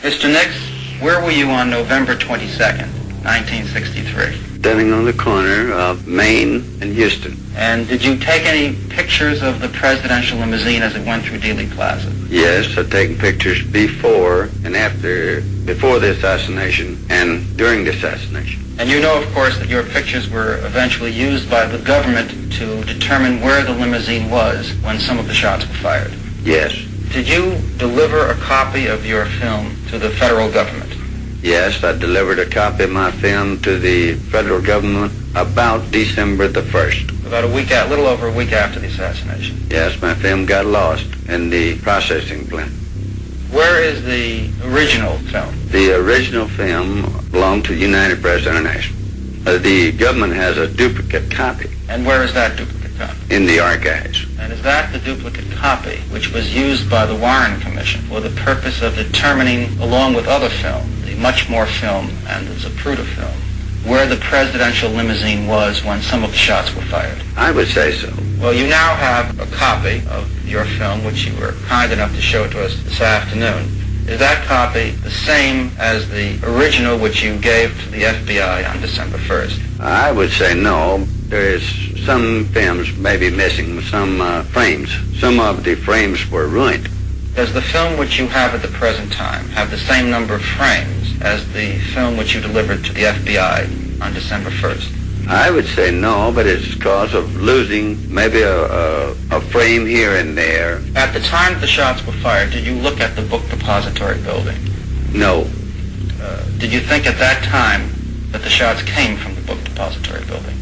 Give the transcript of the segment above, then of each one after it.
Mr. Nix, where were you on November 22nd, 1963? Standing on the corner of Main and Houston. And did you take any pictures of the presidential limousine as it went through Dealey Plaza? Yes, I've taken pictures before and after, before the assassination and during the assassination. And you know, of course, that your pictures were eventually used by the government to determine where the limousine was when some of the shots were fired. Yes. Did you deliver a copy of your film to the federal government? Yes, I delivered a copy of my film to the federal government about December the 1st. About a little over a week after the assassination. Yes, my film got lost in the processing plant. Where is the original film? The original film belonged to United Press International. The government has a duplicate copy. And where is that duplicate copy? In the archives. And is that the duplicate copy which was used by the Warren Commission for the purpose of determining, along with other film, the Muchmore film and the Zapruder film, where the presidential limousine was when some of the shots were fired? I would say so. Well, you now have a copy of your film, which you were kind enough to show to us this afternoon. Is that copy the same as the original which you gave to the FBI on December 1st? I would say no. There is some films maybe missing, some frames. Some of the frames were ruined. Does the film which you have at the present time have the same number of frames as the film which you delivered to the FBI on December 1st? I would say no, but it's because of losing maybe a frame here and there. At the time the shots were fired, did you look at the book depository building? No. Did you think at that time that the shots came from the book depository building?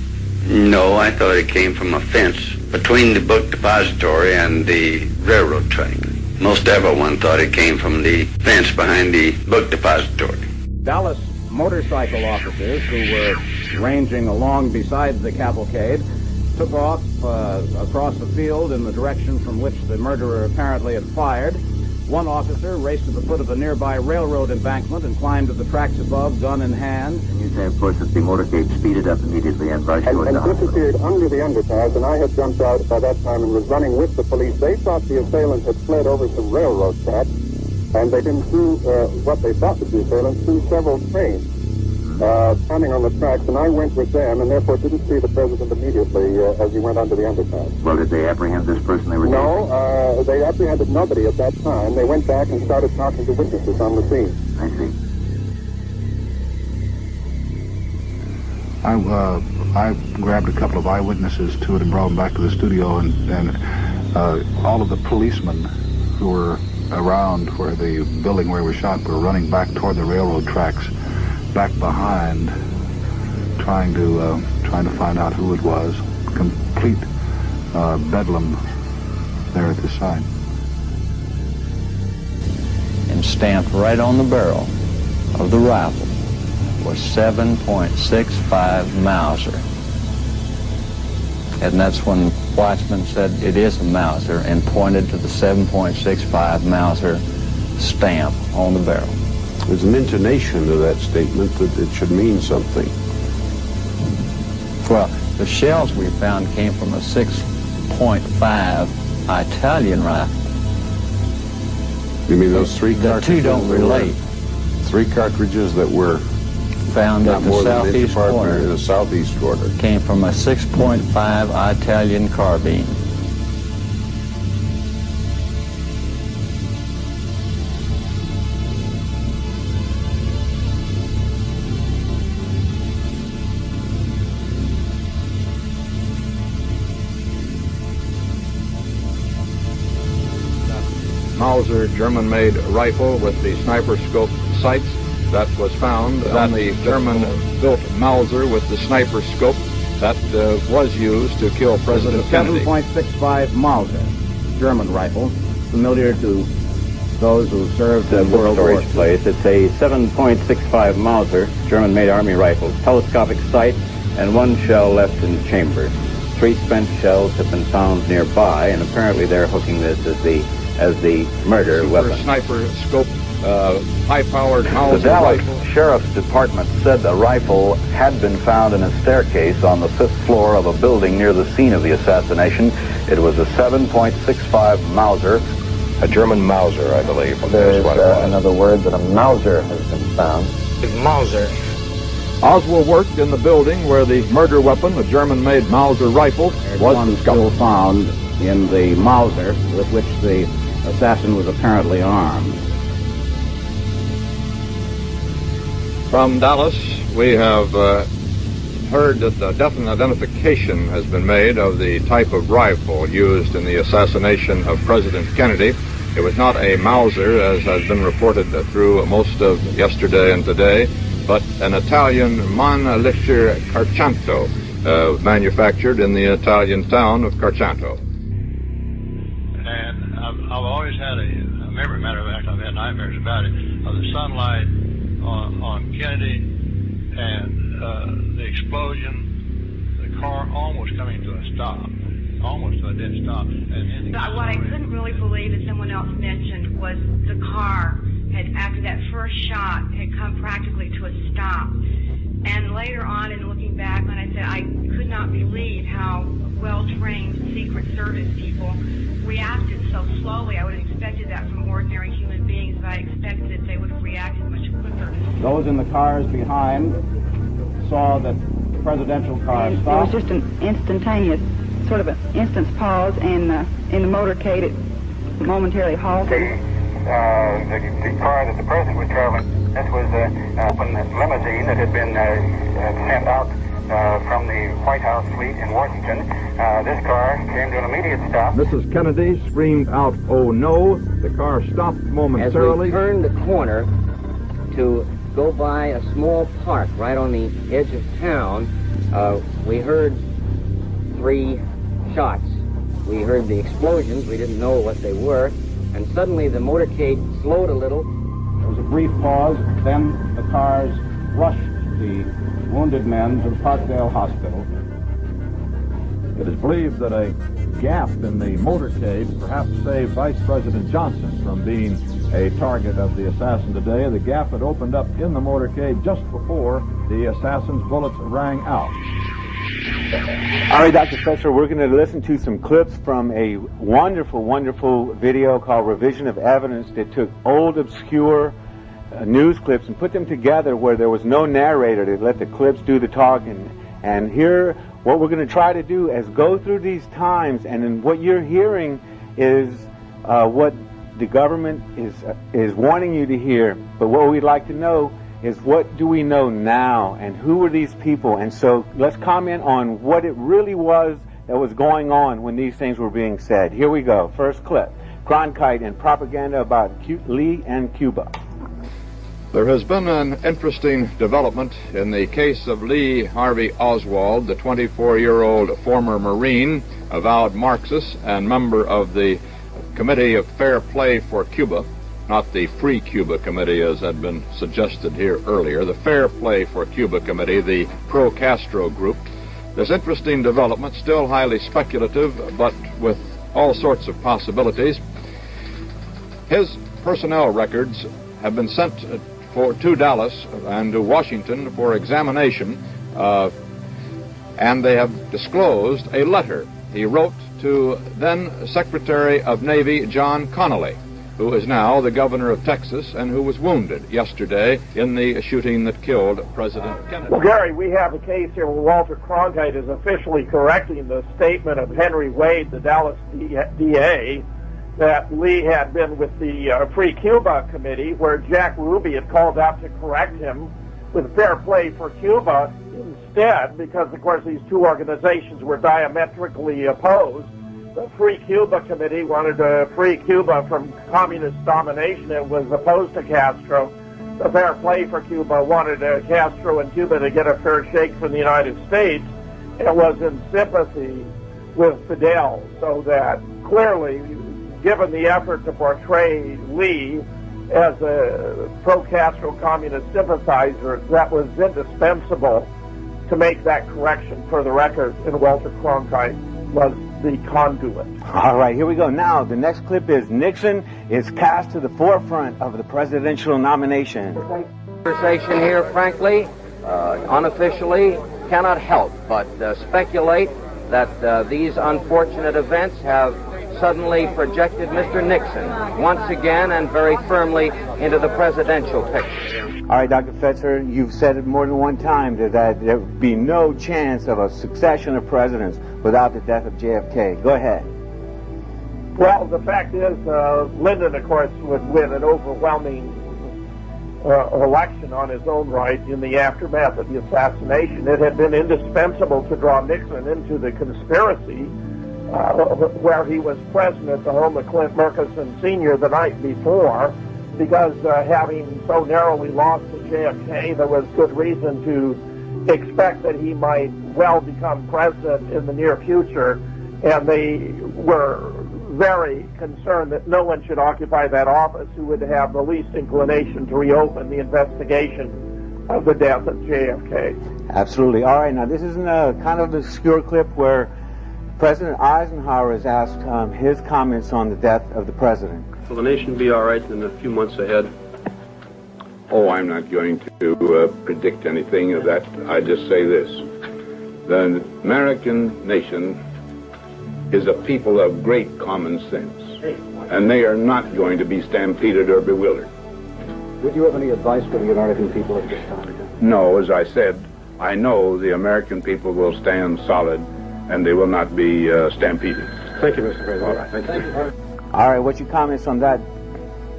No, I thought it came from a fence between the book depository and the railroad track. Most everyone thought it came from the fence behind the book depository. Dallas motorcycle officers who were ranging along beside the cavalcade took off across the field in the direction from which the murderer apparently had fired. One officer raced to the foot of a nearby railroad embankment and climbed to the tracks above, gun in hand. And you say, of course, that the motorcade speeded up immediately and rushed toward the hospital. Disappeared under the underpass, and I had jumped out by that time and was running with the police. They thought the assailant had fled over some railroad tracks, and they'd been through what they thought was the assailant through several trains coming on the tracks, and I went with them, and therefore didn't see the president immediately as he went under the underpass. Well, did they apprehend this person they were No, they apprehended nobody at that time. They went back and started talking to witnesses on the scene. I see. I grabbed a couple of eyewitnesses to it and brought them back to the studio, and all of the policemen who were around where the building where we were shot were running back toward the railroad tracks, back behind, trying to find out who it was. Complete bedlam there at the site. And stamped right on the barrel of the rifle was 7.65 Mauser. And that's when Watchman said it is a Mauser and pointed to the 7.65 Mauser stamp on the barrel. There's an intonation to that statement that it should mean something. Well, the shells we found came from a 6.5 Italian rifle. You mean those three cartridges? The two don't relate. Three cartridges that were found at the southeast corner. In the southeast corner. Came from a 6.5 Italian carbine. Mauser German-made rifle with the sniper scope sights that was found on the German-built Mauser with the sniper scope that was used to kill President Kennedy. 7.65 Mauser, German rifle, familiar to those who served in World War II. Place. It's a 7.65 Mauser, German-made Army rifle, telescopic sight, and one shell left in the chamber. 3 spent shells have been found nearby, and apparently they're hooking this as the murder weapon. Sniper scope, high-powered Mauser The Dallas rifle. Sheriff's Department said the rifle had been found in a staircase on the 5th floor of a building near the scene of the assassination. It was a 7.65 Mauser. A German Mauser, I believe. There's another word that a Mauser has been found. Mauser. Oswald worked in the building where the murder weapon, a German-made Mauser rifle, was still found in the Mauser with which the assassin was apparently armed. From Dallas, we have heard that a definite identification has been made of the type of rifle used in the assassination of President Kennedy. It was not a Mauser, as has been reported through most of yesterday and today, but an Italian Ballistic Carcanto, manufactured in the Italian town of Carcanto. And I've always had a memory, matter of fact, I've had nightmares about it, of the sunlight on Kennedy and the explosion, the car almost coming to a stop, almost to a dead stop. And what I couldn't really believe that someone else mentioned was the car had, after that first shot, had come practically to a stop. And later on, in looking back, when I said I could not believe how well-trained Secret Service people reacted so slowly. I would have expected that from ordinary human beings, but I expected that they would have reacted much quicker. Those in the cars behind saw that the presidential car stopped. It was just an instantaneous, sort of an instant pause, and in the motorcade it momentarily halted. The car that the president was traveling, this was a limousine that had been sent out from the White House fleet in Washington. This car came to an immediate stop. Mrs. Kennedy screamed out, "Oh no!" The car stopped momentarily. As we turned the corner to go by a small park right on the edge of town, we heard 3 shots. We heard the explosions. We didn't know what they were. And suddenly the motorcade slowed a little. There was a brief pause. Then the cars rushed the wounded men to the Parkdale Hospital. It is believed that a gap in the motorcade perhaps saved Vice President Johnson from being a target of the assassin today. The gap had opened up in the motorcade just before the assassin's bullets rang out. All right, Dr. Fetzer, we're going to listen to some clips from a wonderful, wonderful video called Revision of Evidence that took old, obscure news clips and put them together where there was no narrator to let the clips do the talking. And here, what we're going to try to do is go through these times, and then what you're hearing is what the government is wanting you to hear. But what we'd like to know is what do we know now, and who were these people? And so let's comment on what it really was that was going on when these things were being said. Here we go. First clip. Cronkite and propaganda about Lee and Cuba. There has been an interesting development in the case of Lee Harvey Oswald, the 24-year-old former Marine, avowed Marxist and member of the Committee of Fair Play for Cuba, not the Free Cuba Committee as had been suggested here earlier, the Fair Play for Cuba Committee, the pro-Castro group. This interesting development, still highly speculative, but with all sorts of possibilities. His personnel records have been sent to Dallas and to Washington for examination, and they have disclosed a letter he wrote to then Secretary of Navy John Connally, who is now the governor of Texas and who was wounded yesterday in the shooting that killed President Kennedy. Well, Gary, we have a case here where Walter Cronkite is officially correcting the statement of Henry Wade, the Dallas DA, that Lee had been with the Free Cuba Committee, where Jack Ruby had called out to correct him with Fair Play for Cuba instead, because, of course, these two organizations were diametrically opposed. The Free Cuba Committee wanted to free Cuba from communist domination and was opposed to Castro. The Fair Play for Cuba wanted Castro and Cuba to get a fair shake from the United States. It was in sympathy with Fidel, so that clearly, given the effort to portray Lee as a pro-Castro communist sympathizer, that was indispensable to make that correction for the record, and Walter Cronkite was the conduit. All right, here we go. Now, the next clip is Nixon is cast to the forefront of the presidential nomination. Conversation here, frankly, unofficially, cannot help but speculate that these unfortunate events have suddenly projected Mr. Nixon once again and very firmly into the presidential picture. All right, Dr. Fetzer, you've said it more than one time that there would be no chance of a succession of presidents without the death of JFK. Go ahead. Well, the fact is, Lyndon, of course, would win an overwhelming election on his own right in the aftermath of the assassination. It had been indispensable to draw Nixon into the conspiracy where he was present at the home of Clint Murchison Sr. the night before, because having so narrowly lost to JFK, there was good reason to expect that he might well become president in the near future, and they were very concerned that no one should occupy that office who would have the least inclination to reopen the investigation of the death of JFK. Absolutely. All right, now this is a kind of obscure clip where President Eisenhower has asked his comments on the death of the president. Will the nation be all right in a few months ahead? Oh, I'm not going to predict anything of that. I just say this. The American nation is a people of great common sense, and they are not going to be stampeded or bewildered. Would you have any advice for the American people at this time? No, as I said, I know the American people will stand solid, and they will not be stampeded. Thank you, Mr. President. All right. Thank you. All right, what's your comments on that,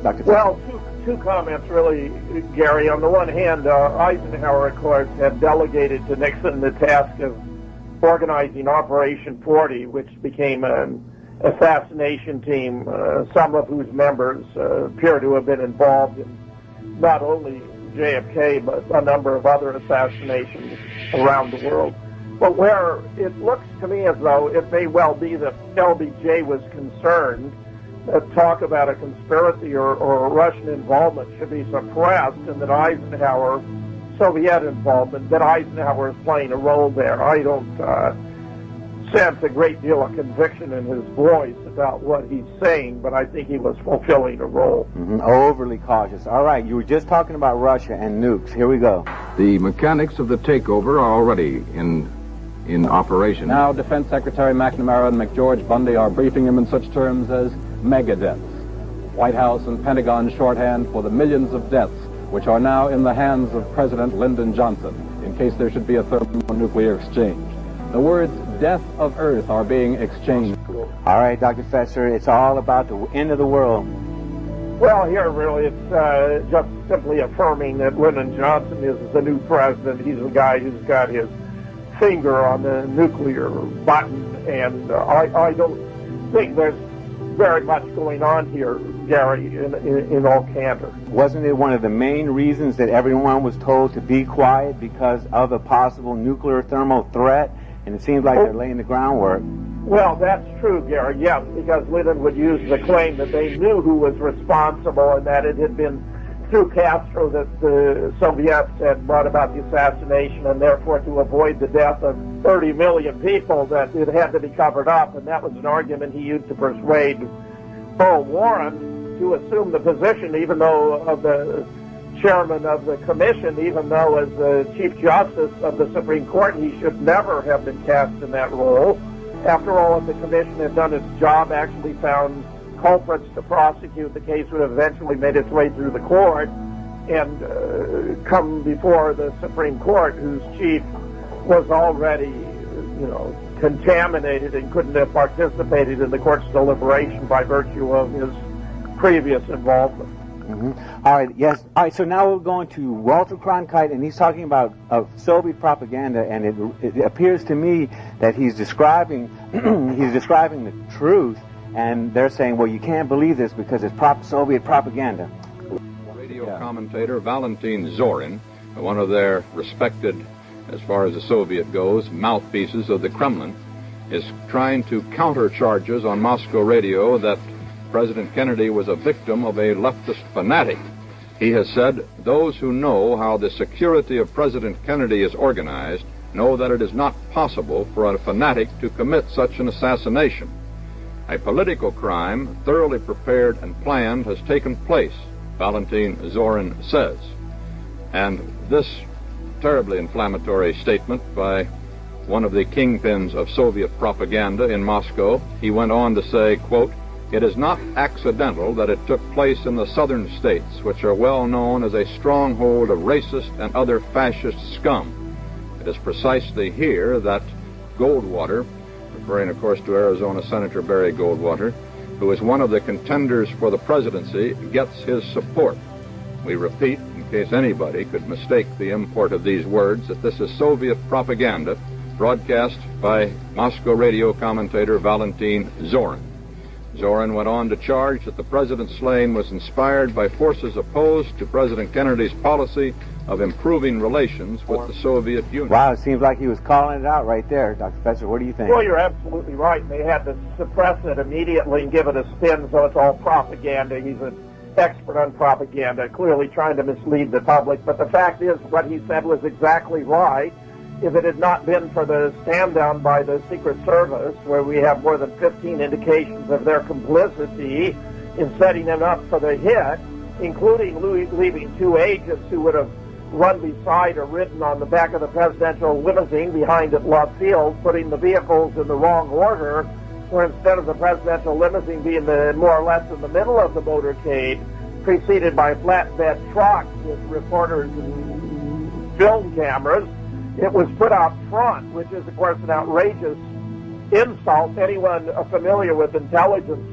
Dr. Fetzer? Well, two comments, really, Gary. On the one hand, Eisenhower, of course, had delegated to Nixon the task of organizing Operation 40, which became an assassination team, some of whose members appear to have been involved in not only JFK, but a number of other assassinations around the world. But where it looks to me as though it may well be that LBJ was concerned that talk about a conspiracy or Russian involvement should be suppressed, and that Eisenhower, Soviet involvement, that Eisenhower is playing a role there. I don't sense a great deal of conviction in his voice about what he's saying, but I think he was fulfilling a role. Overly cautious. All right, you were just talking about Russia and nukes. Here we go. The mechanics of the takeover are already in operation. Now, Defense Secretary McNamara and McGeorge Bundy are briefing him in such terms as mega deaths. White House and Pentagon shorthand for the millions of deaths which are now in the hands of President Lyndon Johnson in case there should be a thermonuclear exchange. The words death of Earth are being exchanged. All right, Dr. Fetzer, it's all about the end of the world. Well, here really it's just simply affirming that Lyndon Johnson is the new president. He's the guy who's got his finger on the nuclear button, and I don't think there's very much going on here, Gary, in all candor. Wasn't it one of the main reasons that everyone was told to be quiet because of a possible nuclear thermal threat? And it seems like they're laying the groundwork. Well, that's true, Gary, yes, because Lyndon would use the claim that they knew who was responsible and that it had been through Castro that the Soviets had brought about the assassination, and therefore to avoid the death of 30 million people that it had to be covered up, and that was an argument he used to persuade Earl Warren to assume the position, even though of the chairman of the commission, even though as the Chief Justice of the Supreme Court he should never have been cast in that role. After all, if the commission had done its job, actually found culprits to prosecute, the case would have eventually made its way through the court and come before the Supreme Court, whose chief was already, contaminated and couldn't have participated in the court's deliberation by virtue of his previous involvement. All right, yes. All right, so now we're going to Walter Cronkite, and he's talking about Soviet propaganda, and it appears to me that he's describing the truth, and they're saying, well, you can't believe this because it's Soviet propaganda. Radio commentator Valentin Zorin, one of their respected, as far as the Soviet goes, mouthpieces of the Kremlin, is trying to counter charges on Moscow radio that President Kennedy was a victim of a leftist fanatic. He has said, those who know how the security of President Kennedy is organized know that it is not possible for a fanatic to commit such an assassination. A political crime, thoroughly prepared and planned, has taken place, Valentin Zorin says. And this terribly inflammatory statement by one of the kingpins of Soviet propaganda in Moscow. He went on to say, quote, "It is not accidental that it took place in the southern states, which are well known as a stronghold of racist and other fascist scum. It is precisely here that Goldwater," referring of course to Arizona Senator Barry Goldwater, who is one of the contenders for the presidency, gets his support. We repeat, in case anybody could mistake the import of these words, that this is Soviet propaganda broadcast by Moscow radio commentator Valentin Zorin. Zorin went on to charge that the president's slaying was inspired by forces opposed to President Kennedy's policy of improving relations with the Soviet Union. Wow, it seems like he was calling it out right there. Dr. Fetzer, what do you think? Well, you're absolutely right. They had to suppress it immediately and give it a spin so it's all propaganda. He's an expert on propaganda, clearly trying to mislead the public. But the fact is, what he said was exactly right. If it had not been for the stand down by the Secret Service, where we have more than 15 indications of their complicity in setting him up for the hit, including leaving 2 agents who would have run beside or ridden on the back of the presidential limousine behind at Love Field, putting the vehicles in the wrong order, where instead of the presidential limousine being more or less in the middle of the motorcade, preceded by flatbed trucks with reporters and film cameras, it was put out front, which is, of course, an outrageous insult. Anyone familiar with intelligence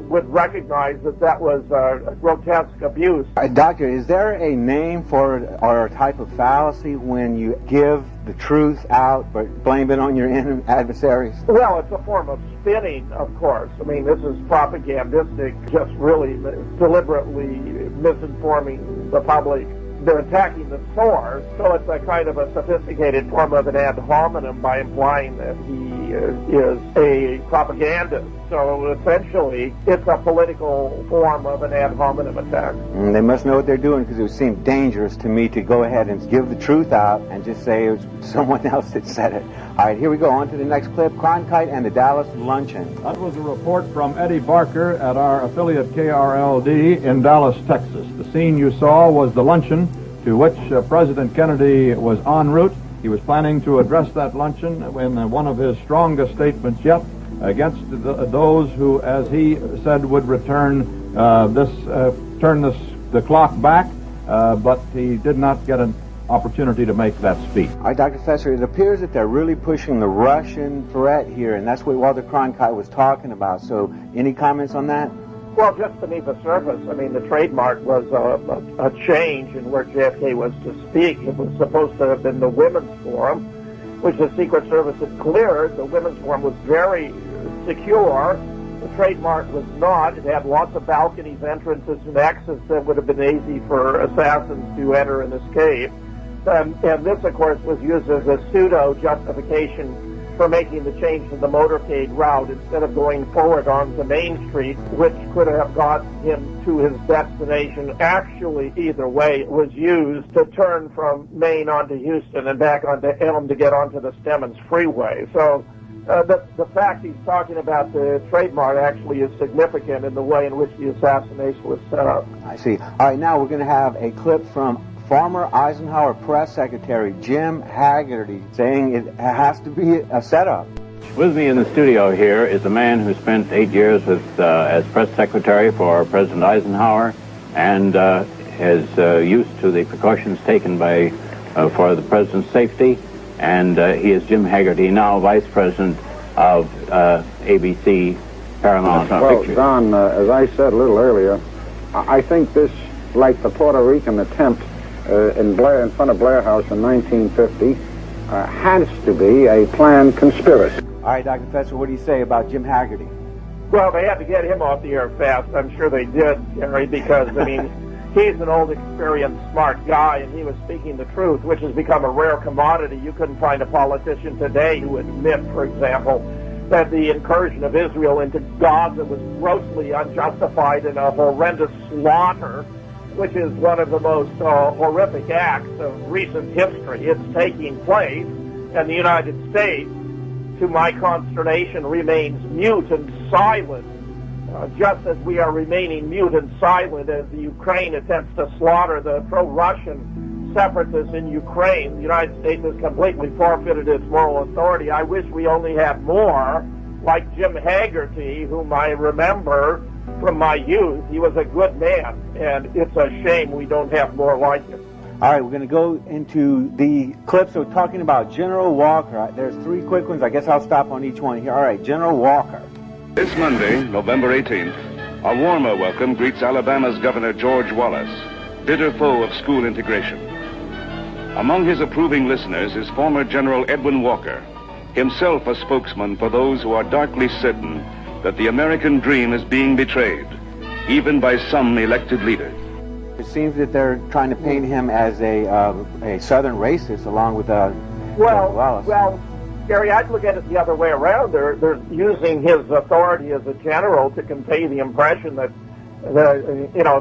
would recognize that was a grotesque abuse. Doctor, is there a name for it or a type of fallacy when you give the truth out but blame it on your adversaries? Well, it's a form of spinning, of course. I mean, this is propagandistic, just really deliberately misinforming the public. They're attacking the source, so it's a kind of a sophisticated form of an ad hominem by implying that he is a propagandist. So essentially, it's a political form of an ad hominem attack. They must know what they're doing, because it would seem dangerous to me to go ahead and give the truth out and just say it was someone else that said it. All right, here we go. On to the next clip, Cronkite and the Dallas Luncheon. That was a report from Eddie Barker at our affiliate KRLD in Dallas, Texas. The scene you saw was the luncheon to which President Kennedy was en route. He was planning to address that luncheon in one of his strongest statements yet against those who, as he said, would turn the clock back, but he did not get an opportunity to make that speech. All right, Dr. Fetzer, it appears that they're really pushing the Russian threat here, and that's what Walter Cronkite was talking about. So any comments on that? Well, just beneath the surface, I mean, the trademark was a change in where JFK was to speak. It was supposed to have been the Women's Forum, which the Secret Service had cleared. The Women's Forum was very secure. The trademark was not. It had lots of balconies, entrances, and exits that would have been easy for assassins to enter and escape. And this, of course, was used as a pseudo-justification for making the change to the motorcade route instead of going forward onto Main Street, which could have got him to his destination. Actually, either way, it was used to turn from Maine onto Houston and back onto Elm to get onto the Stemmons Freeway. So the fact he's talking about the trademark actually is significant in the way in which the assassination was set up. I see. All right, now we're going to have a clip from former Eisenhower press secretary Jim Haggerty saying it has to be a setup. With me in the studio here is a man who spent 8 years as press secretary for President Eisenhower and is used to the precautions taken for the president's safety. And he is Jim Haggerty, now vice president of ABC Paramount Pictures. Well, Don, as I said a little earlier, I think this, like the Puerto Rican attempt in front of Blair House in 1950, has to be a planned conspiracy. All right, Dr. Fetzer, what do you say about Jim Haggerty? Well, they had to get him off the air fast. I'm sure they did, Gary, because, I mean, he's an old, experienced, smart guy, and he was speaking the truth, which has become a rare commodity. You couldn't find a politician today who would admit, for example, that the incursion of Israel into Gaza was grossly unjustified and a horrendous slaughter, which is one of the most horrific acts of recent history. It's taking place, and the United States, to my consternation, remains mute and silent, just as we are remaining mute and silent as the Ukraine attempts to slaughter the pro-Russian separatists in Ukraine. The United States has completely forfeited its moral authority. I wish we only had more like Jim Haggerty, whom I remember from my youth. He was a good man, and it's a shame we don't have more like him. All right, we're going to go into the clips. So talking about General Walker. There's three quick ones. I guess I'll stop on each one here. All right, General Walker. This Monday, November 18th, a warmer welcome greets Alabama's Governor George Wallace, bitter foe of school integration. Among his approving listeners is former General Edwin Walker, himself a spokesman for those who are darkly certain that the American dream is being betrayed, even by some elected leaders. It seems that they're trying to paint him as a Southern racist along with Wallace. Well, Gary, I'd look at it the other way around. They're using his authority as a general to convey the impression that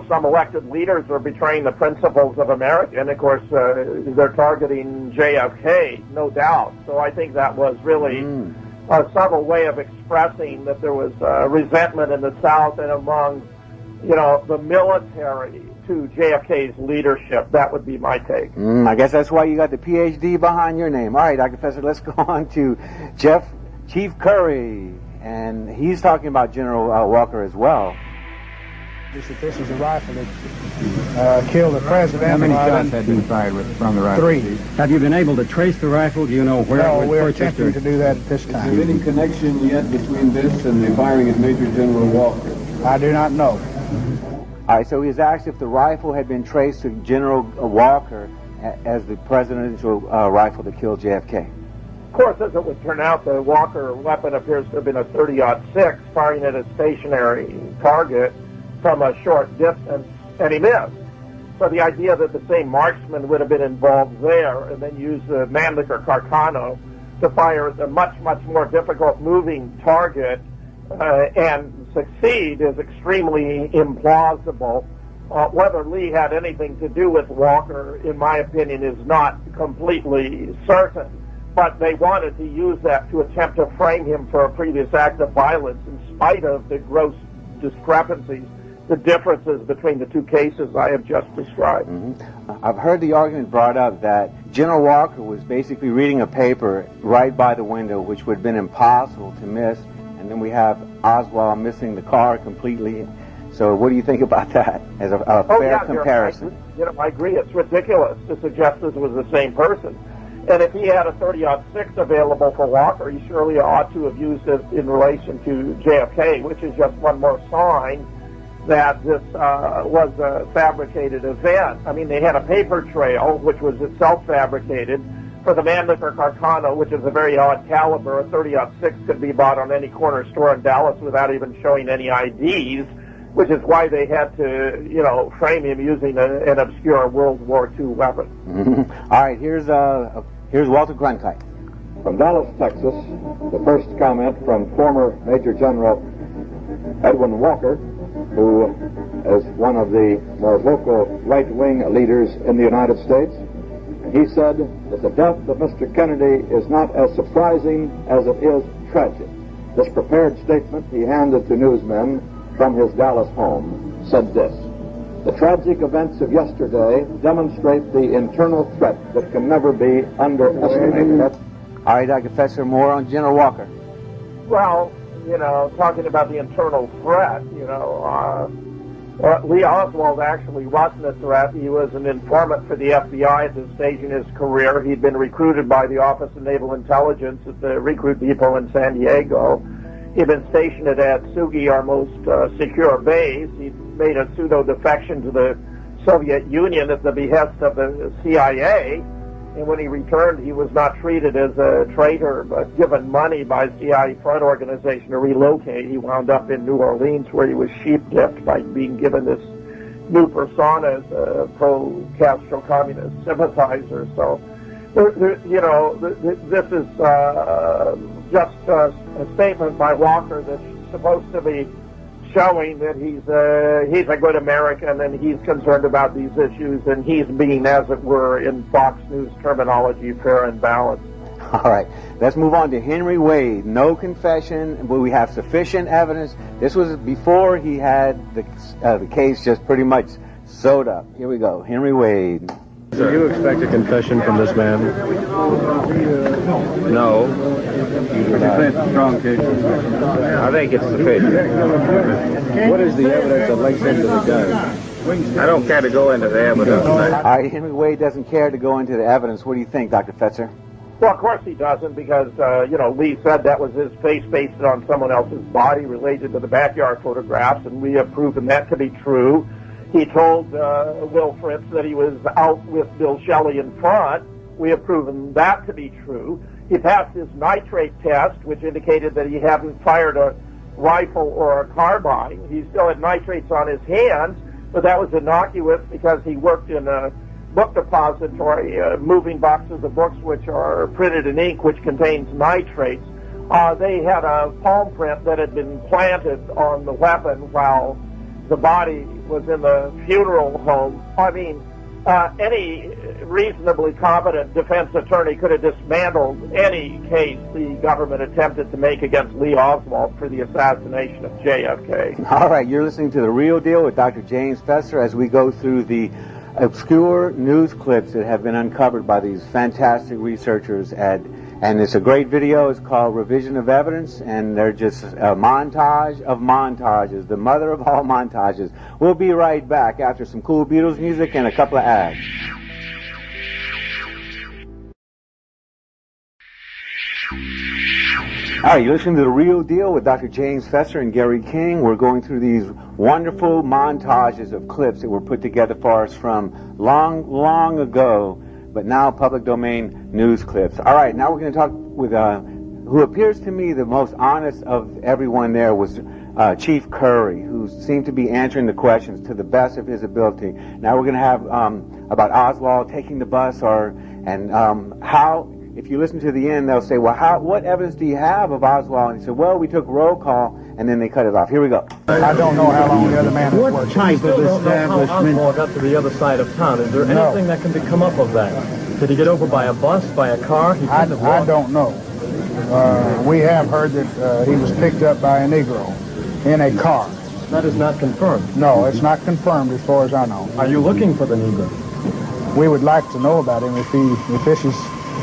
some elected leaders are betraying the principles of America. And, of course, they're targeting JFK, no doubt. So I think that was really a subtle way of expressing that there was resentment in the South and among, the military to JFK's leadership. That would be my take. I guess that's why you got the PhD behind your name. All right, Dr. Fetzer, let's go on to Chief Curry. And he's talking about General Walker as well. This is a rifle that killed the president. How many shots had been fired from the rifle? 3. Have you been able to trace the rifle? Do you know where it was we're purchased? attempting to do that at this time. Is there any connection yet between this and the firing of Major General Walker? I do not know. All right, so he was asked if the rifle had bent traced to General Walker as the presidential rifle that killed JFK. Of course, as it would turn out, the Walker weapon appears to have been a .30-06, firing at a stationary target from a short distance, and he missed. So the idea that the same marksman would have been involved there and then use the Mannlicher Carcano to fire at a much, much more difficult moving target and succeed is extremely implausible. Whether Lee had anything to do with Walker, in my opinion, is not completely certain. But they wanted to use that to attempt to frame him for a previous act of violence in spite of the gross discrepancies, the differences between the two cases I have just described. I've heard the argument brought up that General Walker was basically reading a paper right by the window, which would have been impossible to miss, and then we have Oswald missing the car completely. So what do you think about that as a fair comparison? I agree. It's ridiculous to suggest this was the same person. And if he had a .30-06 available for Walker, he surely ought to have used it in relation to JFK, which is just one more sign that this was a fabricated event. I mean, they had a paper trail, which was itself fabricated. For the Mannlicher Carcano, which is a very odd caliber, a .30-06 could be bought on any corner store in Dallas without even showing any IDs, which is why they had to, frame him using an obscure World War II weapon. All right, here's Walter Cronkite. From Dallas, Texas, the first comment from former Major General Edwin Walker, who is one of the more vocal right-wing leaders in the United States. He said that the death of Mr. Kennedy is not as surprising as it is tragic. This prepared statement he handed to newsmen from his Dallas home said this: "The tragic events of yesterday demonstrate the internal threat that can never be underestimated." All right, Dr. Fetzer, more on General Walker. Well, talking about the internal threat, Lee Oswald actually wasn't a threat. He was an informant for the FBI at this stage in his career. He'd been recruited by the Office of Naval Intelligence at the recruit depot in San Diego. He'd been stationed at Atsugi, our most secure base. He'd made a pseudo-defection to the Soviet Union at the behest of the CIA. And when he returned, he was not treated as a traitor, but given money by the CIA front organization to relocate. He wound up in New Orleans, where he was sheep-dipped by being given this new persona as a pro-Castro communist sympathizer. So, this is just a statement by Walker that's supposed to be showing that he's a good American and he's concerned about these issues and he's being, as it were, in Fox News terminology, fair and balanced. All right, let's move on to Henry Wade. No confession, but we have sufficient evidence. This was before he had the case just pretty much sewed up. Here we go, Henry Wade. Do you expect a confession from this man? No. You do not. It's a strong case. I think it's sufficient. What is the evidence that links him to the gun? I don't care to go into the evidence. All right, Henry Wade doesn't care to go into the evidence. What do you think, Dr. Fetzer? Well, of course he doesn't, because, Lee said that was his face based on someone else's body related to the backyard photographs, and we have proven that to be true. He told Will Fritz that he was out with Bill Shelley in front. We have proven that to be true. He passed his nitrate test, which indicated that he hadn't fired a rifle or a carbine. He still had nitrates on his hands, but that was innocuous because he worked in a book depository, moving boxes of books which are printed in ink which contains nitrates. They had a palm print that had been planted on the weapon while the body was in the funeral home. I mean, any reasonably competent defense attorney could have dismantled any case the government attempted to make against Lee Oswald for the assassination of JFK. All right, you're listening to The Real Deal with Dr. James Fetzer as we go through the obscure news clips that have been uncovered by these fantastic researchers and it's a great video. It's called Revision of Evidence, and they're just a montage of montages, the mother of all montages. We'll be right back after some cool Beatles music and a couple of ads. All right, you're listening to The Real Deal with Dr. James Fetzer and Gary King. We're going through these wonderful montages of clips that were put together for us from long, long ago, but now public domain news clips. All right, now we're going to talk with who appears to me the most honest of everyone there was Chief Curry, who seemed to be answering the questions to the best of his ability. Now we're going to have about Oswald taking the bus, how. If you listen to the end, they'll say, well, what evidence do you have of Oswald? And he said, well, we took roll call, and then they cut it off. Here we go. I don't know how long the other man has worked. What type of establishment? How Oswald got to the other side of town? Is there anything that can come up of that? Did he get over by a bus, by a car? I don't know. We have heard that he was picked up by a Negro in a car. That is not confirmed. No, it's not confirmed as far as I know. Are you looking for the Negro? We would like to know about him.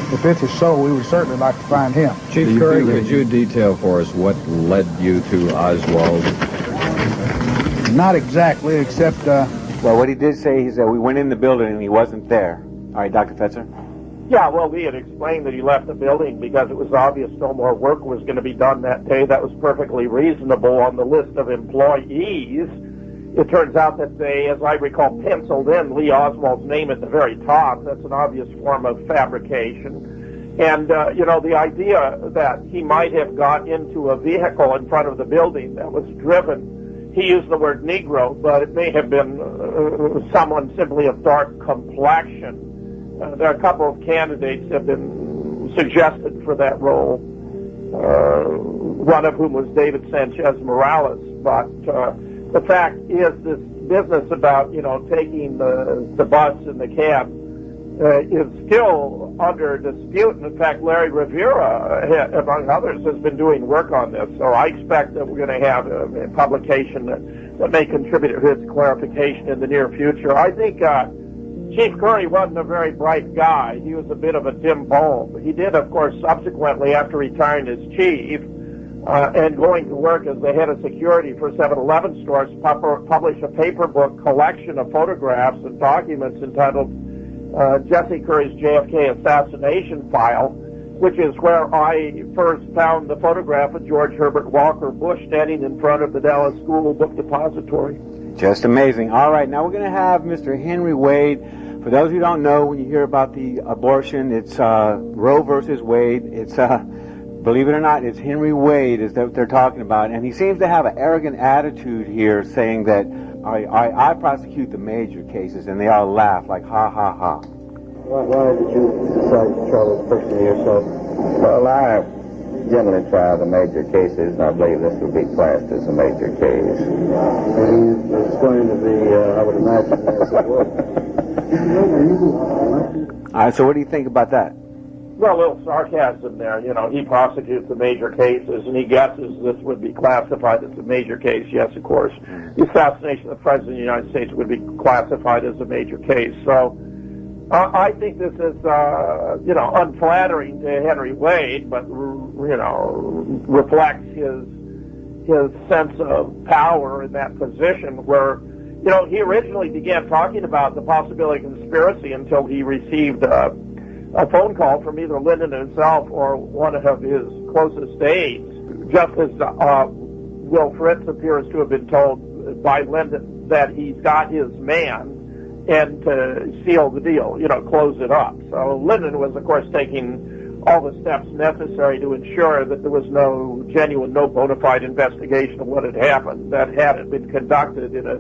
If it is so, we would certainly like to find him. Chief Curry, could you detail for us what led you to Oswald? Not exactly, except... Well, what he did say is that we went in the building and he wasn't there. All right, Dr. Fetzer? Yeah, well, we had explained that he left the building because it was obvious no more work was going to be done that day. That was perfectly reasonable on the list of employees. It turns out that they, as I recall, penciled in Lee Oswald's name at the very top. That's an obvious form of fabrication. And, the idea that he might have got into a vehicle in front of the building that was driven, he used the word Negro, but it may have been someone simply of dark complexion. There are a couple of candidates that have been suggested for that role, one of whom was David Sanchez Morales, but... the fact is, this business about, taking the bus and the cab is still under dispute. In fact, Larry Rivera, among others, has been doing work on this. So I expect that we're going to have a publication that may contribute to its clarification in the near future. I think Chief Curry wasn't a very bright guy. He was a bit of a dim bulb. He did, of course, subsequently, after retiring as chief, and going to work as the head of security for 7-Eleven stores, publish a paper book collection of photographs and documents entitled Jesse Curry's JFK Assassination File, which is where I first found the photograph of George Herbert Walker Bush standing in front of the Dallas School Book Depository. Just amazing. All right, now we're going to have Mr. Henry Wade. For those who don't know, when you hear about the abortion, it's Roe versus Wade. It's believe it or not, it's Henry Wade is what they're talking about, and he seems to have an arrogant attitude here, saying that I prosecute the major cases, and they all laugh like ha ha ha. Why did you decide to try this person yourself? Well, I generally try the major cases, and I believe this would be classed as a major case. And it's going to be, I would imagine, as it would. All right, so what do you think about that? Well, a little sarcasm there. He prosecutes the major cases, and he guesses this would be classified as a major case. Yes, of course. The assassination of the President of the United States would be classified as a major case. So I think this is, unflattering to Henry Wade, but, reflects his sense of power in that position where, he originally began talking about the possibility of conspiracy until he received a phone call from either Lyndon himself or one of his closest aides, just as Will Fritz appears to have been told by Lyndon that he's got his man and to seal the deal, close it up. So Lyndon was, of course, taking all the steps necessary to ensure that there was no genuine, no bona fide investigation of what had happened, that had it been conducted in a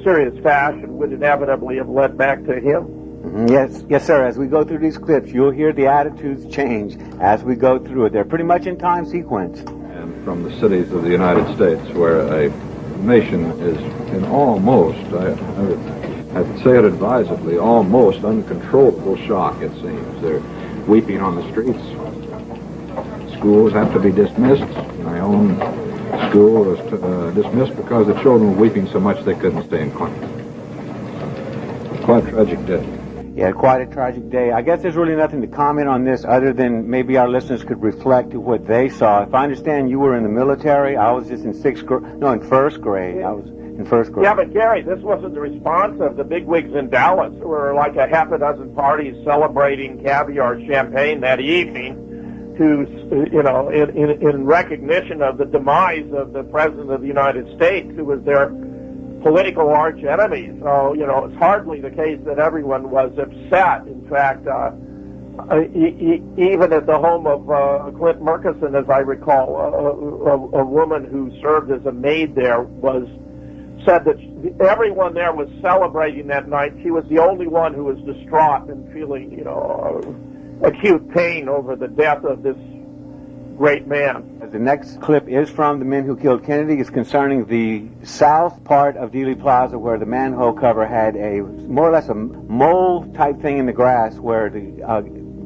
serious fashion would inevitably have led back to him. Mm-hmm. Yes, sir. As we go through these clips, you'll hear the attitudes change as we go through it. They're pretty much in time sequence. And from the cities of the United States, where a nation is in almost, I would say it advisedly, almost uncontrollable shock, it seems. They're weeping on the streets. Schools have to be dismissed. My own school was dismissed because the children were weeping so much they couldn't stay in class. Quite a tragic day. Yeah, quite a tragic day. I guess there's really nothing to comment on this other than maybe our listeners could reflect to what they saw. If I understand, you were in the military. I was just in first grade. I was in first grade. Yeah, but Gary, this wasn't the response of the bigwigs in Dallas. There were like a half a dozen parties celebrating caviar champagne that evening in recognition of the demise of the President of the United States, who was their political arch enemy. So, it's hardly the case that everyone was upset. In fact, even at the home of Clint Murkison, as I recall, a woman who served as a maid there said that everyone there was celebrating that night. She was the only one who was distraught and feeling, acute pain over the death of this great man. The next clip is from The Men Who Killed Kennedy. It's concerning the south part of Dealey Plaza where the manhole cover had more or less a mole-type thing in the grass where the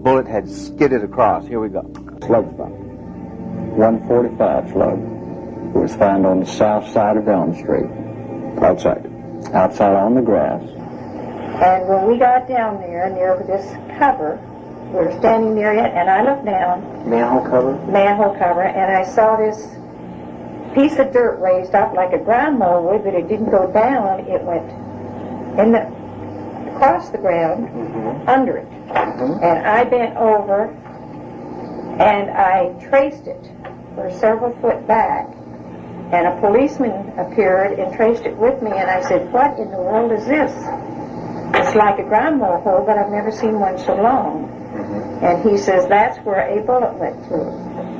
bullet had skidded across. Here we go. Slug found. 145 slug. It was found on the south side of Elm Street. Outside on the grass. And when we got down there near this cover, we were standing near it, and I looked down. Manhole cover? Manhole cover, and I saw this piece of dirt raised up like a ground mower would, but it didn't go down. It went across the ground, under it. And I bent over, and I traced it for several foot back. And a policeman appeared and traced it with me, and I said, "What in the world is this? It's like a ground mower hole, but I've never seen one so long." And he says, "That's where a bullet went through."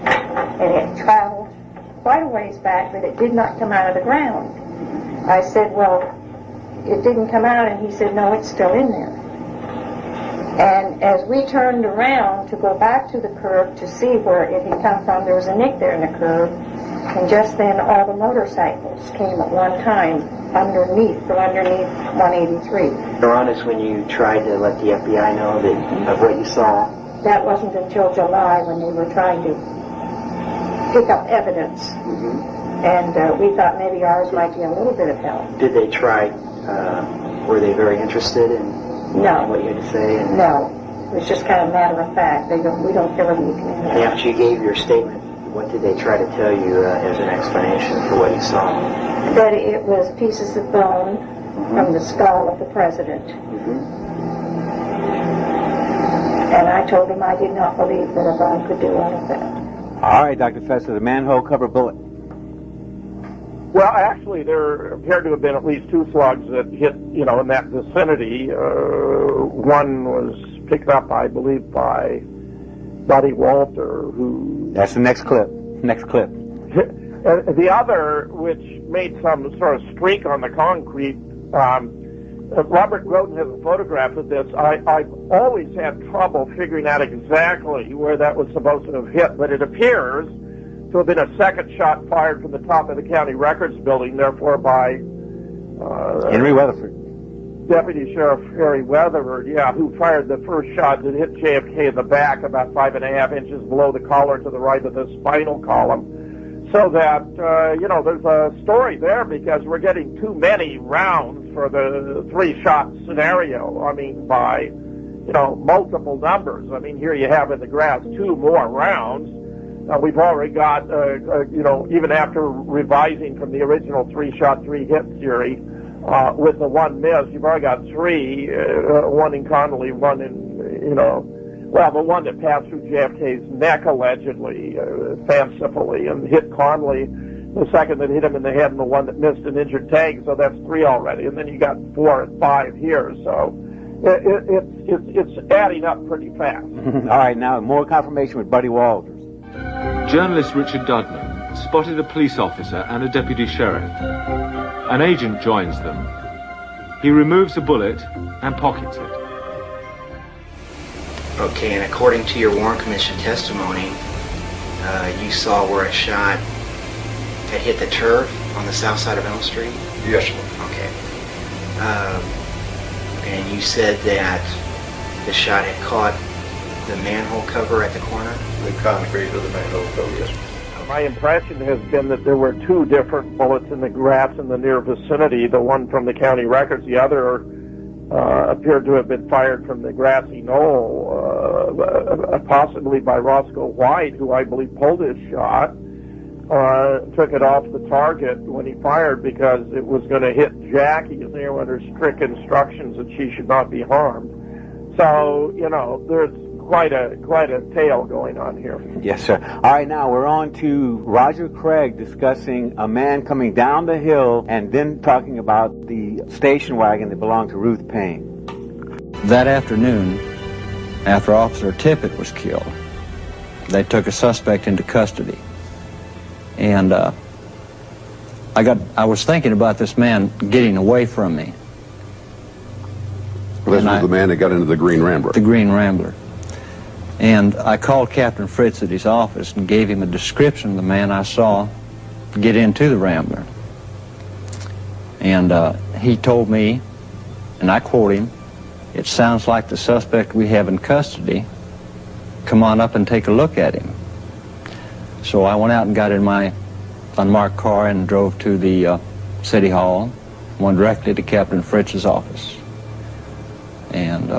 And it traveled quite a ways back, but it did not come out of the ground. I said, "Well, it didn't come out," and he said, "No, it's still in there." And as we turned around to go back to the curb to see where it had come from, there was a nick there in the curb. And just then, all the motorcycles came at one time from underneath 183. Ron, is when you tried to let the FBI know of what you saw? That wasn't until July when they were trying to pick up evidence. And we thought maybe ours might be a little bit of help. Did they try, were they very interested in what you had to say? No. It was just kind of matter of fact. We don't care whether you can. And after you gave your statement, what did they try to tell you as an explanation for what you saw? That it was pieces of bone from the skull of the president. And I told him I did not believe that a bone could do all of that. All right, Dr. Fetzer, the manhole cover bullet. Well, actually, there appeared to have been at least two slugs that hit, in that vicinity. One was picked up, I believe, by Buddy Walter, who... That's the next clip. The other, which made some sort of streak on the concrete, Robert Groden has a photograph of this. I've always had trouble figuring out exactly where that was supposed to have hit, but it appears to have been a second shot fired from the top of the county records building, therefore by... Henry Weatherford. Deputy Sheriff Harry Weatherford, who fired the first shot that hit JFK in the back about 5.5 inches below the collar to the right of the spinal column. So that, there's a story there because we're getting too many rounds for the three-shot scenario. I mean, by multiple numbers. I mean, here you have in the grass 2 more rounds. We've already got, even after revising from the original 3-shot, 3-hit theory, with the 1 miss, you've already got 3, 1 in Connolly, 1 in, the one that passed through JFK's neck, allegedly, fancifully, and hit Connolly, the second that hit him in the head, and the one that missed and injured Tag, so that's 3 already. And then you got 4 and 5 here, so it's adding up pretty fast. All right, now more confirmation with Buddy Walters. Journalist Richard Dudman spotted a police officer and a deputy sheriff. An agent joins them. He removes a bullet and pockets it. Okay, and according to your Warren Commission testimony, you saw where a shot had hit the turf on the south side of Elm Street? Yes, sir. Okay. And you said that the shot had caught the manhole cover at the corner? The concrete of the manhole cover, yes. My impression has been that there were 2 different bullets in the grass in the near vicinity, the one from the county records, the other appeared to have been fired from the grassy knoll, possibly by Roscoe White, who I believe pulled his shot, took it off the target when he fired because it was going to hit Jackie, and they were under strict instructions that she should not be harmed. So, there's quite a tale going on here. Yes, sir. All right, now we're on to Roger Craig discussing a man coming down the hill and then talking about the station wagon that belonged to Ruth Payne. That afternoon, after Officer Tippett was killed, they took a suspect into custody. And I was thinking about this man getting away from me. Well, this was the man that got into the Green Rambler. The Green Rambler. And I called Captain Fritz at his office and gave him a description of the man I saw get into the Rambler. And he told me, and I quote him, "It sounds like the suspect we have in custody. Come on up and take a look at him." So I went out and got in my unmarked car and drove to the City Hall, went directly to Captain Fritz's office. And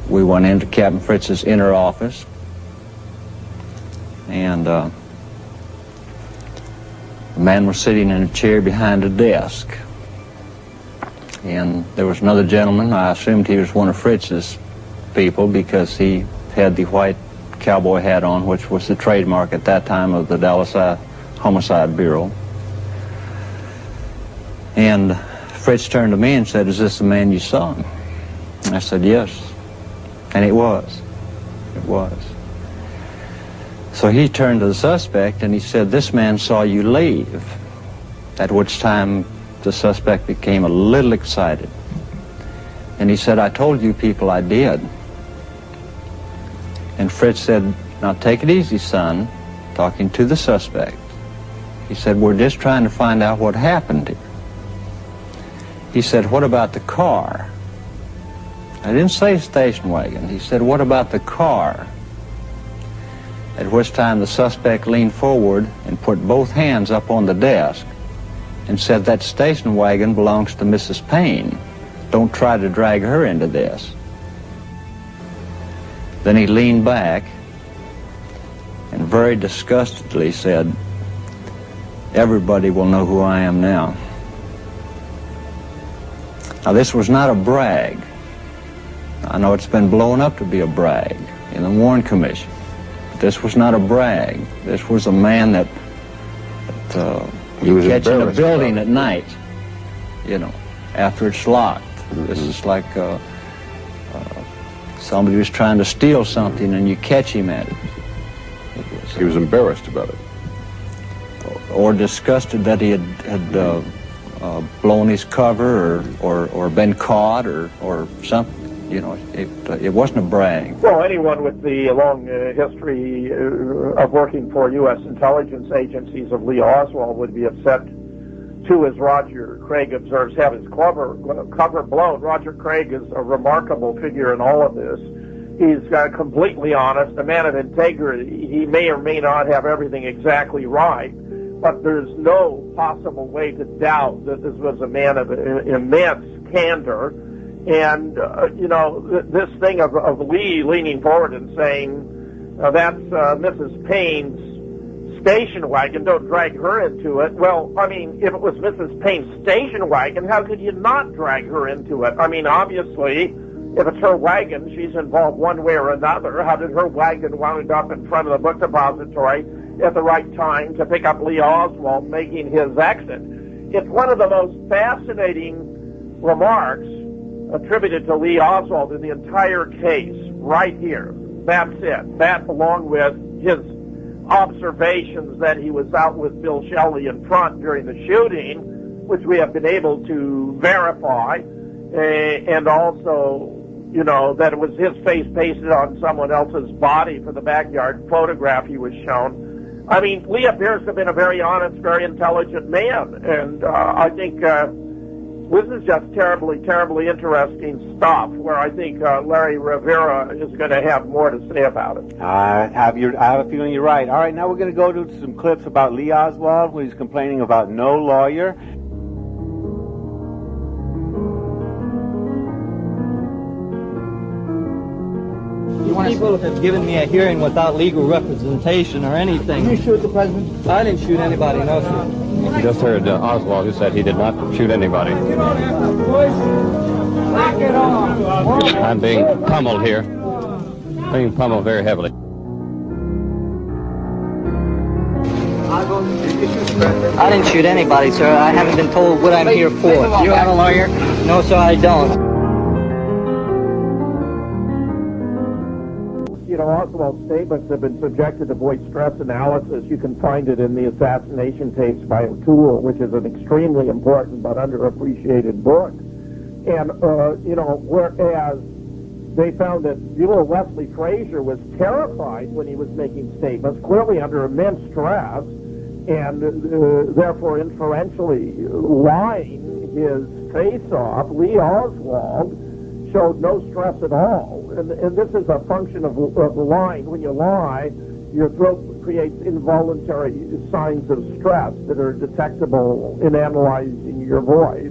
we went into Captain Fritz's inner office, and the man was sitting in a chair behind a desk. And there was another gentleman. I assumed he was one of Fritz's people because he had the white cowboy hat on, which was the trademark at that time of the Dallas Homicide Bureau. And Fritz turned to me and said, "Is this the man you saw?" I said, "Yes." And it was. It was. So he turned to the suspect and he said, "This man saw you leave." At which time the suspect became a little excited. And he said, "I told you people I did." And Fritz said, "Now take it easy, son," talking to the suspect. He said, "We're just trying to find out what happened here." He said, "What about the car?" I didn't say station wagon. He said, "What about the car?" At which time the suspect leaned forward and put both hands up on the desk and said, "That station wagon belongs to Mrs. Payne. Don't try to drag her into this." Then he leaned back and very disgustedly said, "Everybody will know who I am now." Now this was not a brag. I know it's been blown up to be a brag in the Warren Commission. But this was not a brag. This was a man that you catch in a building at night, after it's locked. Mm-hmm. This is like somebody was trying to steal something and you catch him at it. He was embarrassed about it. Or disgusted that he had blown his cover or been caught or something. It wasn't a brag. Well, anyone with the long history of working for U.S. intelligence agencies of Lee Oswald would be upset, too, as Roger Craig observes, have his cover blown. Roger Craig is a remarkable figure in all of this. He's completely honest, a man of integrity. He may or may not have everything exactly right, but there's no possible way to doubt that this was a man of immense candor. And, this thing of Lee leaning forward and saying, that's Mrs. Payne's station wagon, don't drag her into it. Well, I mean, if it was Mrs. Payne's station wagon, how could you not drag her into it? I mean, obviously, if it's her wagon, she's involved one way or another. How did her wagon wind up in front of the book depository at the right time to pick up Lee Oswald making his exit? It's one of the most fascinating remarks attributed to Lee Oswald in the entire case, right here. That's it. That, along with his observations that he was out with Bill Shelley in front during the shooting, which we have been able to verify, and also, that it was his face pasted on someone else's body for the backyard photograph he was shown. I mean, Lee appears to have been a very honest, very intelligent man, and I think this is just terribly, terribly interesting stuff where I think Larry Rivera is going to have more to say about it. I have a feeling you're right. All right, now we're going to go to some clips about Lee Oswald, where he's complaining about no lawyer. People have given me a hearing without legal representation or anything. Did you shoot the president? I didn't shoot anybody, no, sir. You just heard Oswald, who said he did not shoot anybody. I'm being pummeled here. Being pummeled very heavily. I didn't shoot anybody, sir. I haven't been told what I'm here for. You have a lawyer? No, sir, I don't. Oswald's statements have been subjected to voice stress analysis. You can find it in the assassination tapes by O'Toole, which is an extremely important but underappreciated book. And, whereas they found that Buell Wesley Frazier was terrified when he was making statements, clearly under immense stress, and therefore inferentially lying his face off, Lee Oswald showed no stress at all. And this is a function of lying. When you lie, your throat creates involuntary signs of stress that are detectable in analyzing your voice.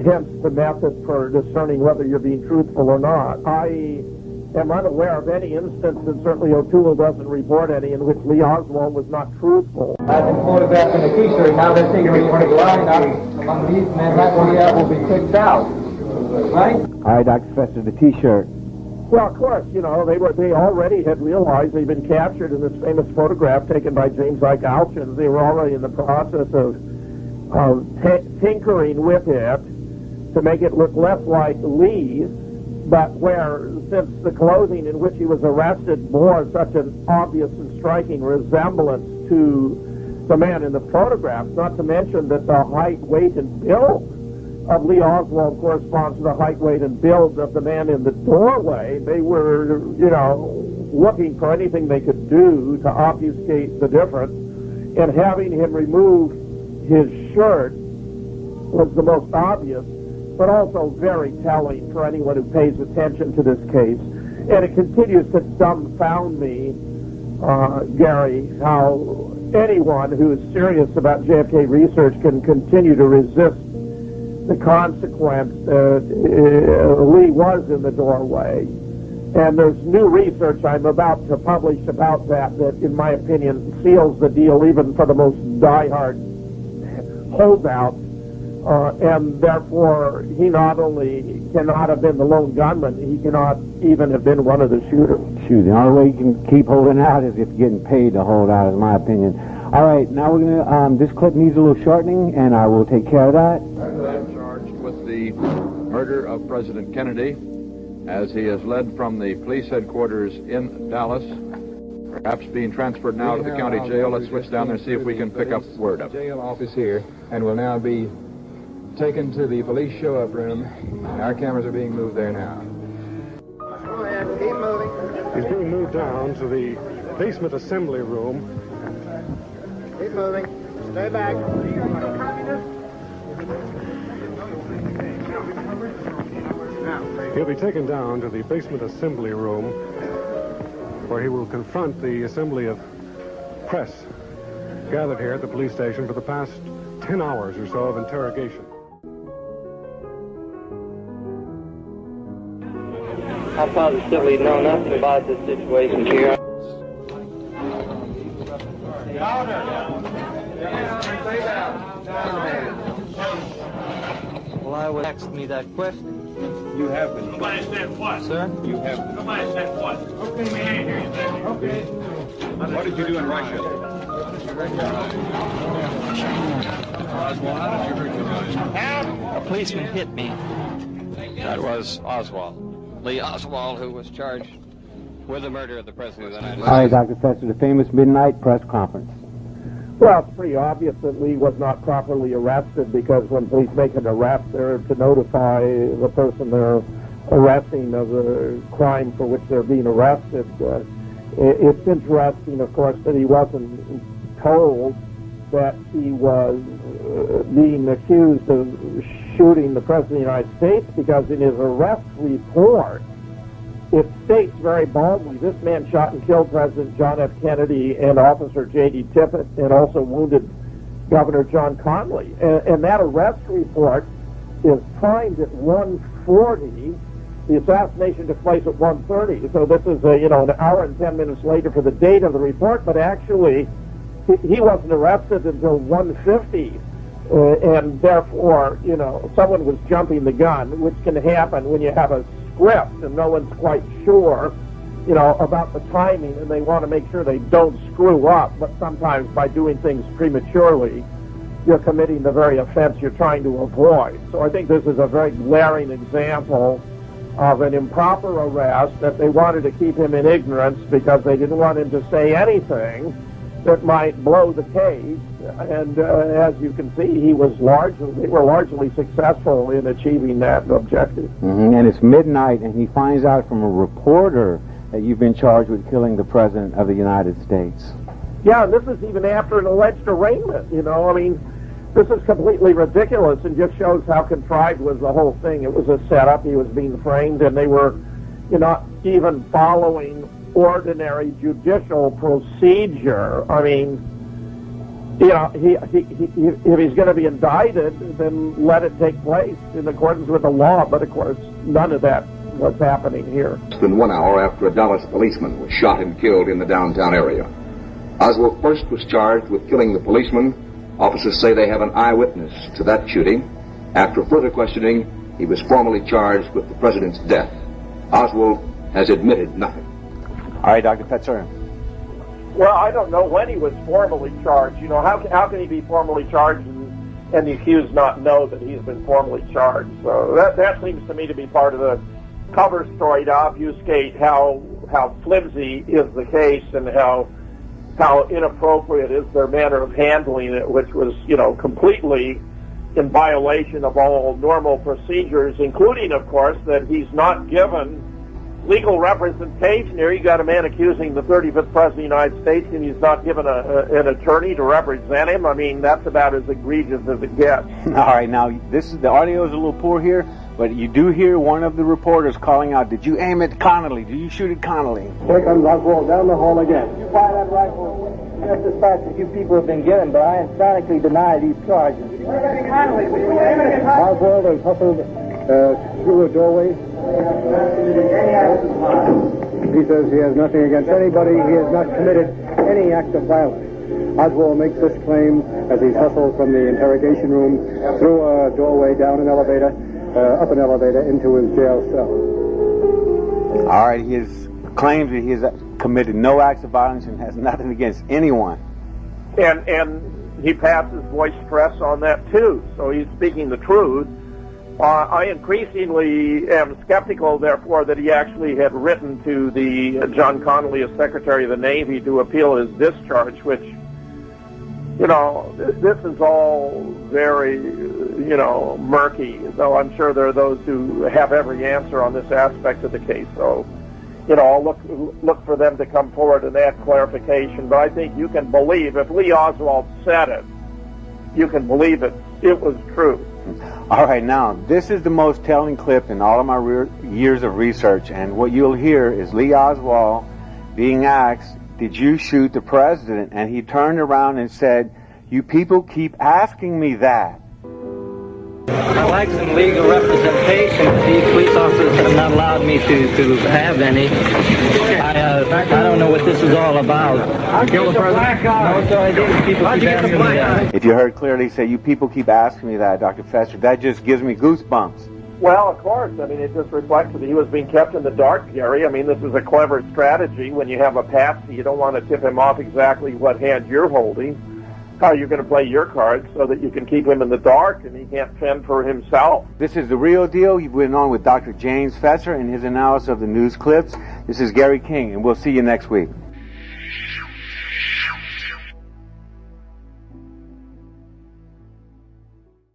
Hence the method for discerning whether you're being truthful or not. I am unaware of any instance, and certainly O'Toole doesn't report any, in which Lee Oswald was not truthful. I've been photographed in a t-shirt. Now they're figuring for the line up among these men. That one will be kicked out. Right? All right, Dr. Fetzer, the t-shirt. Well, of course, they already had realized they'd been captured in this famous photograph taken by James Ike Alchins. They were already in the process of tinkering with it to make it look less like Lee's, but since the clothing in which he was arrested bore such an obvious and striking resemblance to the man in the photograph, not to mention that the height, weight, and build of Lee Oswald corresponds to the height, weight, and build of the man in the doorway. They were, looking for anything they could do to obfuscate the difference, and having him remove his shirt was the most obvious, but also very telling for anyone who pays attention to this case. And it continues to dumbfound me, Gary, how anyone who is serious about JFK research can continue to resist the consequence that Lee was in the doorway. And there's new research I'm about to publish about that, in my opinion, seals the deal even for the most diehard holdout. And therefore, he not only cannot have been the lone gunman, he cannot even have been one of the shooters. Shoot, the only way you can keep holding out is if you're getting paid to hold out, is my opinion. All right, now we're going to, this clip needs a little shortening, and I will take care of that. I'm charged with the murder of President Kennedy, as he is led from the police headquarters in Dallas, perhaps being transferred now to the county jail. Let's switch down there and see if we can pick up word of it. Jail office here, and will now be taken to the police show-up room. Our cameras are being moved there now. Go ahead, keep moving. He's being moved down to the basement assembly room. Keep moving. Stay back. He'll be taken down to the basement assembly room, where he will confront the assembly of press gathered here at the police station for the past 10 hours or so of interrogation. I positively know nothing about this situation here. Well, I would ask me that question. You have been. Somebody said what? Sir? You have been. Somebody said what? Okay, we ain't hear you say. Okay. What did you do in Russia? Oswald, how did you hurt your mind? A policeman hit me. That was Oswald. Lee Oswald, who was charged with the murder of the President of the United States. All right, Dr. Fetzer, the famous midnight press conference. Well, it's pretty obvious that Lee was not properly arrested because when police make an arrest, they're to notify the person they're arresting of the crime for which they're being arrested. It's interesting, of course, that he wasn't told that he was being accused of shooting the President of the United States, because in his arrest report, it states very boldly, this man shot and killed President John F. Kennedy and Officer J.D. Tippit and also wounded Governor John Connally. And that arrest report is timed at 1:40. The assassination took place at 1:30. So this is, an hour and 10 minutes later for the date of the report, but actually he wasn't arrested until 1:50. And therefore, someone was jumping the gun, which can happen when you have a script and no one's quite sure, about the timing, and they want to make sure they don't screw up. But sometimes by doing things prematurely, you're committing the very offense you're trying to avoid. So I think this is a very glaring example of an improper arrest, that they wanted to keep him in ignorance because they didn't want him to say anything that might blow the case. And as you can see, they were largely successful in achieving that objective. And it's midnight, and he finds out from a reporter that you've been charged with killing the President of the United States. Yeah, and this is even after an alleged arraignment, This is completely ridiculous and just shows how contrived was the whole thing. It was a setup. He was being framed, and they were not even following ordinary judicial procedure. If he's going to be indicted, then let it take place in accordance with the law. But, of course, none of that was happening here. Less than 1 hour after a Dallas policeman was shot and killed in the downtown area. Oswald first was charged with killing the policeman. Officers say they have an eyewitness to that shooting. After further questioning, he was formally charged with the president's death. Oswald has admitted nothing. All right, Dr. Fetzer. Well, I don't know when he was formally charged. How can he be formally charged and the accused not know that he's been formally charged? So that seems to me to be part of the cover story to obfuscate how flimsy is the case and how inappropriate is their manner of handling it, which was, completely in violation of all normal procedures, including, of course, that he's not given legal representation here. You got a man accusing the 35th President of the United States, and he's not given an attorney to represent him. That's about as egregious as it gets. All right, now, the audio is a little poor here, but you do hear one of the reporters calling out, did you aim at Connally? Did you shoot at Connally? Here comes Oswald down the hall again. You fire that rifle. Just as fast as you people have been given, but I emphatically deny these charges. Oswald is hustled through a doorway. He says he has nothing against anybody. He has not committed any act of violence. Oswald makes this claim as he's hustled from the interrogation room through a doorway, down an elevator, up an elevator into his jail cell. All right, he claims that he has committed no acts of violence and has nothing against anyone. And he passes voice stress on that too, so he's speaking the truth. I increasingly am skeptical, therefore, that he actually had written to the John Connally as Secretary of the Navy to appeal his discharge, which, this is all very, murky, though I'm sure there are those who have every answer on this aspect of the case. So, I'll look for them to come forward and add clarification. But I think you can believe, if Lee Oswald said it, you can believe it. It was true. All right, now, this is the most telling clip in all of my years of research, and what you'll hear is Lee Oswald being asked, did you shoot the president? And he turned around and said, you people keep asking me that. I'd like some legal representation. These police officers have not allowed me to have any. I don't know what this is all about. Kill the president? No, sir, I didn't. People keep asking me that. If you heard clearly, say, you people keep asking me that, Dr. Fetzer, that just gives me goosebumps. Well, of course. I mean, it just reflects that he was being kept in the dark, Gary. I mean, this is a clever strategy. When you have a patsy, you don't want to tip him off exactly what hand you're holding, how you're going to play your cards, so that you can keep him in the dark and he can't fend for himself. This is The Real Deal. You've been on with Dr. James Fetzer and his analysis of the news clips. This is Gary King, and we'll see you next week.